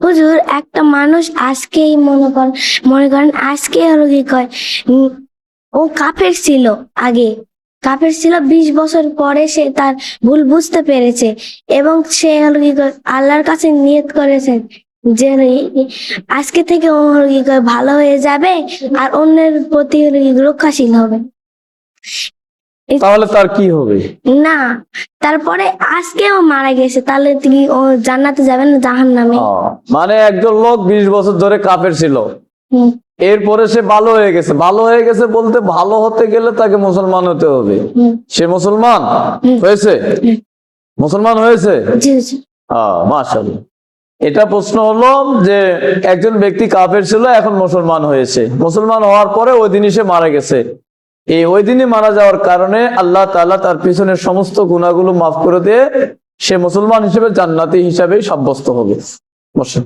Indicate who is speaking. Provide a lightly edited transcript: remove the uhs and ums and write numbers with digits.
Speaker 1: হুজুর, একটা মানুষ আজকেই মনে করেন আজকে হলো কি কয়, ও কাফের ছিল আগে, কাফের ছিল, 20 বছর পরে সে তার ভুল বুঝতে পেরেছে এবং সে হলো কি কয় আল্লাহর কাছে নিয়ত করেছেন যে আজকে থেকে ও হলো কি কয় ভালো হয়ে যাবে আর অন্যের প্রতি হলো কি রক্ষাশীল হবে।
Speaker 2: তাহলে তার কি হবে?
Speaker 1: না, তারপরে আজকেও মারা গেছে, তাহলে তিনি ও জান্নাতে যাবেন না জাহান্নামে?
Speaker 2: মানে একজন লোক 20 বছর ধরে কাফের ছিল,
Speaker 1: হুম,
Speaker 2: এরপরে সে ভালো হয়ে গেছে। ভালো হয়ে গেছে বলতে ভালো হতে গেলে তাকে মুসলমান হতে হবে।
Speaker 1: হুম,
Speaker 2: সে মুসলমান
Speaker 1: হুম।
Speaker 2: হয়েছে? মুসলমান হয়েছে?
Speaker 1: জি জি।
Speaker 2: মাশাআল্লাহ। এটা প্রশ্ন হলো যে একজন ব্যক্তি কাফের ছিল, এখন মুসলমান হয়েছে। মুসলমান হওয়ার পরে ওই দিনই সে মারা গেছে। ওই দিনই মারা যাওয়ার কারণে আল্লাহ তাআলা তার পিছনের সমস্ত গুনাহগুলো মাফ করে দিয়ে সে মুসলমান হিসেবে জান্নাতি হিসাবে সাব্যস্ত হবে। বসেন।